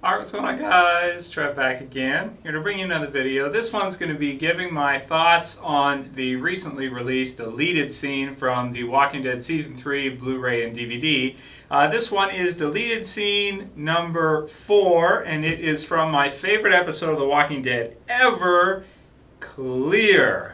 Alright, what's going on, guys? Trev back again, here to bring you another video. This one's going to be giving my thoughts on the recently released deleted scene from The Walking Dead Season 3 Blu-ray and DVD. This one is deleted scene number 4, and it is from my favorite episode of The Walking Dead ever, Clear.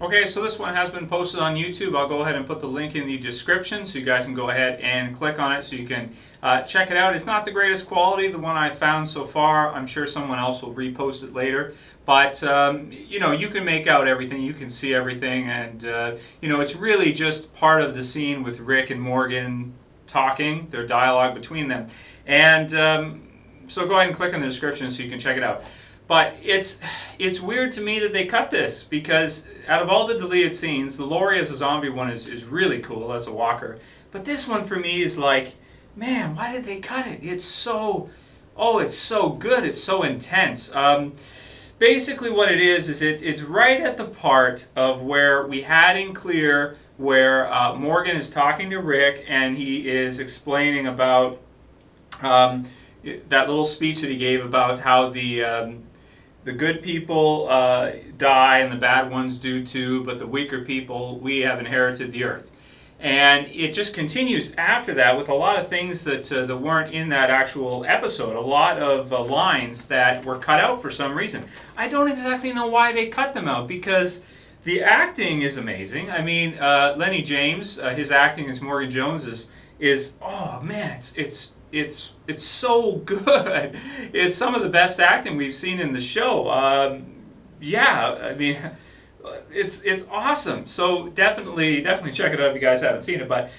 Okay, so this one has been posted on YouTube. I'll go ahead and put the link in the description so you guys can go ahead and click on it so you can check it out. It's not the greatest quality, the one I've found so far. I'm sure someone else will repost it later. But, you know, you can make out everything. You can see everything. And, you know, it's really just part of the scene with Rick and Morgan talking, their dialogue between them. And so go ahead and click in the description so you can check it out. But it's weird to me that they cut this, because out of all the deleted scenes, the Lori as a zombie one is really cool as a walker. But this one for me is like, man, why did they cut it? It's so, it's so good. It's so intense. Basically what it is it's right at the part of where we had in Clear, where Morgan is talking to Rick and he is explaining about that little speech that he gave about how the good people die and the bad ones do too, but the weaker people, we have inherited the earth. And it just continues after that with a lot of things that weren't in that actual episode. A lot of lines that were cut out for some reason. I don't exactly know why they cut them out, because the acting is amazing. I mean, Lenny James, his acting as Morgan Jones is oh man, it's so good. It's some of the best acting we've seen in the show. Yeah, I mean, it's awesome. So definitely check it out if you guys haven't seen it. But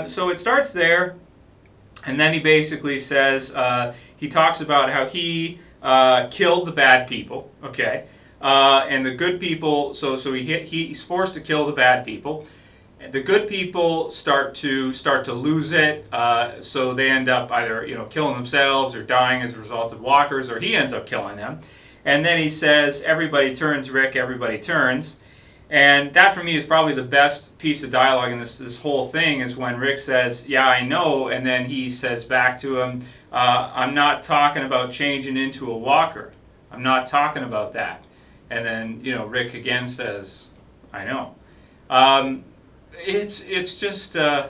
so it starts there, and then he basically says he talks about how he killed the bad people. Okay, and the good people. So he's forced to kill the bad people. The good people start to lose it, so they end up either killing themselves or dying as a result of walkers, or he ends up killing them. And then he says, "Everybody turns, Rick. Everybody turns." And that for me is probably the best piece of dialogue in this whole thing, is when Rick says, "Yeah, I know," and then he says back to him, "I'm not talking about changing into a walker. I'm not talking about that." And then Rick again says, "I know." It's just I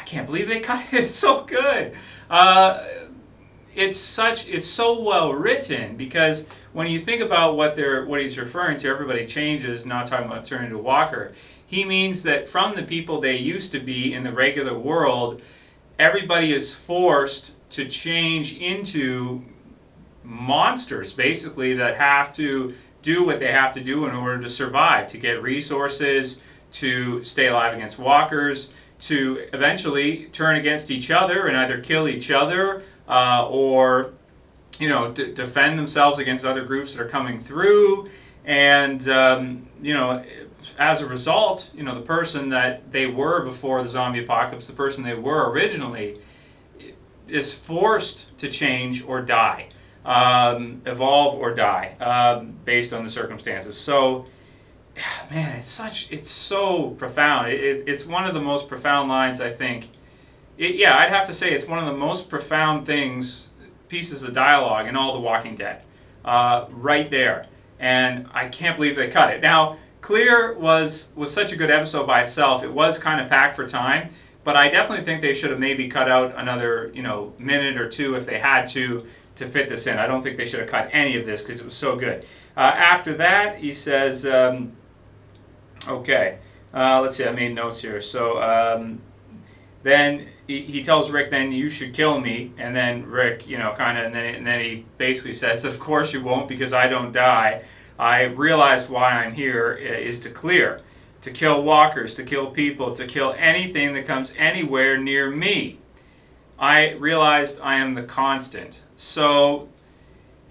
can't believe they cut it. It's so good. It's so well written, because when you think about what he's referring to, everybody changes, not talking about turning into a walker. He means that from the people they used to be in the regular world, everybody is forced to change into monsters, basically, that have to do what they have to do in order to survive, to get resources, to stay alive against walkers, to eventually turn against each other and either kill each other or defend themselves against other groups that are coming through. And as a result, the person that they were before the zombie apocalypse, the person they were originally, is forced to change or die, evolve or die, based on the circumstances. So man, it's so profound. It's one of the most profound lines, I think. Yeah, I'd have to say it's one of the most profound pieces of dialogue in all The Walking Dead, right there. And I can't believe they cut it. Now, Clear was such a good episode by itself. It was kind of packed for time, but I definitely think they should have maybe cut out another minute or two if they had to fit this in. I don't think they should have cut any of this, because it was so good. After that, he says, okay, let's see, I made notes here. So then he tells Rick, then you should kill me. And then Rick, and then he basically says, of course you won't, because I don't die. I realized why I'm here is to clear, to kill walkers, to kill people, to kill anything that comes anywhere near me. I realized I am the constant. So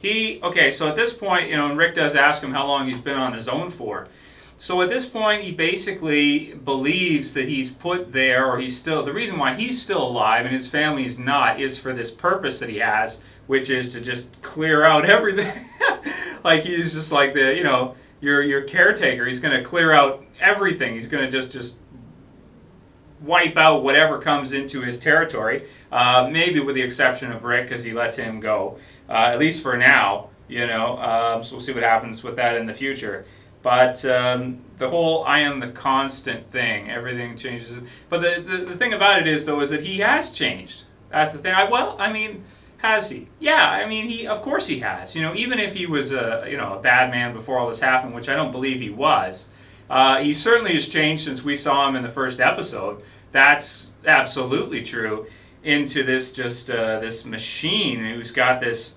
so at this point, and Rick does ask him how long he's been on his own for. So at this point, he basically believes that he's put there, or the reason why he's still alive and his family is not, is for this purpose that he has, which is to just clear out everything. Like he's just like your caretaker. He's going to clear out everything. He's going to just wipe out whatever comes into his territory, maybe with the exception of Rick, because he lets him go, at least for now, you know, so we'll see what happens with that in the future. But the whole I am the constant thing, everything changes. But the thing about it is, though, is that he has changed. That's the thing. Has he? Yeah, I mean, of course he has. You know, even if he was a bad man before all this happened, which I don't believe he was, he certainly has changed since we saw him in the first episode. That's absolutely true. Into this this machine who's got this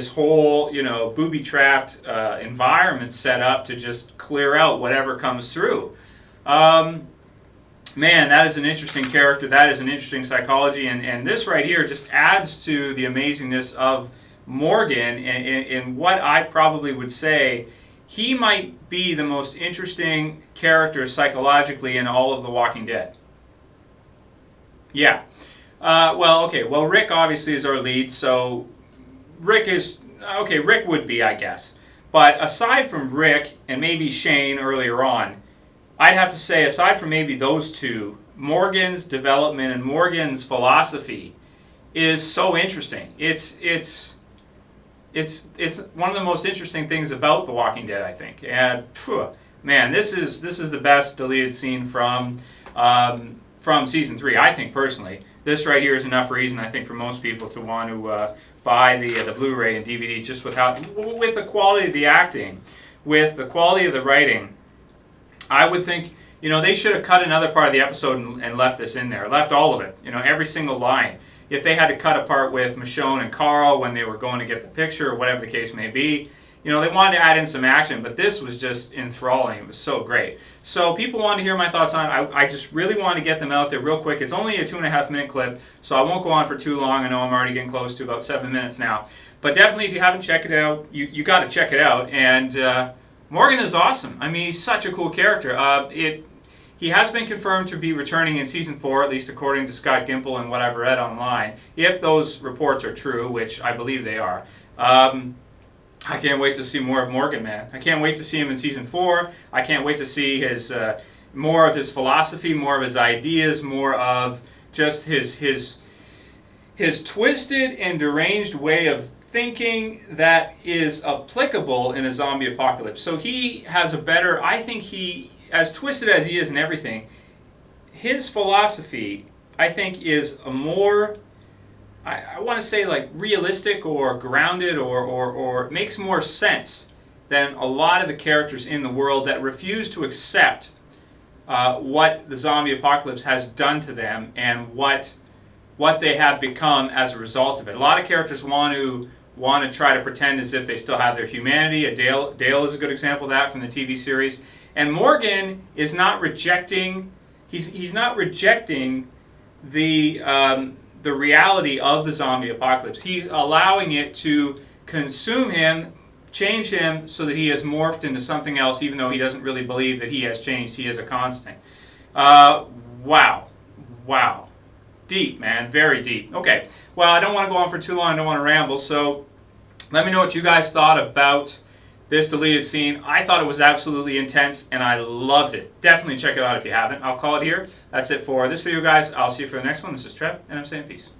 whole, you know, booby-trapped environment set up to just clear out whatever comes through. Man, that is an interesting character. That is an interesting psychology. And this right here just adds to the amazingness of Morgan in what I probably would say he might be the most interesting character psychologically in all of The Walking Dead. Yeah. Well, Rick obviously is our lead, so Rick would be, I guess. But aside from Rick and maybe Shane earlier on, I'd have to say, aside from maybe those two, Morgan's development and Morgan's philosophy is so interesting. It's one of the most interesting things about The Walking Dead, I think. And man, this is the best deleted scene from season 3, I think personally. This right here is enough reason, I think, for most people to want to buy the Blu-ray and DVD, just with the quality of the acting, with the quality of the writing. I would think, you know, they should have cut another part of the episode and left this in there, left all of it, you know, every single line. If they had to cut a part with Michonne and Carl when they were going to get the picture or whatever the case may be, you know, they wanted to add in some action, but this was just enthralling. It was so great. So people wanted to hear my thoughts on it. I just really wanted to get them out there real quick. It's only a 2.5-minute clip, so I won't go on for too long. I know I'm already getting close to about 7 minutes now. But definitely, if you haven't checked it out, you got to check it out. And Morgan is awesome. I mean, he's such a cool character. He has been confirmed to be returning in Season 4, at least according to Scott Gimple and what I've read online, if those reports are true, which I believe they are. I can't wait to see more of Morgan, man. I can't wait to see him in Season 4. I can't wait to see more of his philosophy, more of his ideas, more of just his twisted and deranged way of thinking that is applicable in a zombie apocalypse. So he has I think he, as twisted as he is in everything, his philosophy, I think, is a more, I want to say, like, realistic or grounded or makes more sense than a lot of the characters in the world that refuse to accept what the zombie apocalypse has done to them and what they have become as a result of it. A lot of characters want to try to pretend as if they still have their humanity. Dale is a good example of that from the TV series. And Morgan is not rejecting. He's not rejecting the reality of the zombie apocalypse. He's allowing it to consume him, change him, so that he has morphed into something else, even though he doesn't really believe that he has changed. He is a constant. Wow. Deep, man. Very deep. Okay. Well, I don't want to go on for too long. I don't want to ramble. So let me know what you guys thought about this deleted scene. I thought it was absolutely intense, and I loved it. Definitely check it out if you haven't. I'll call it here. That's it for this video, guys. I'll see you for the next one. This is Trev, and I'm saying peace.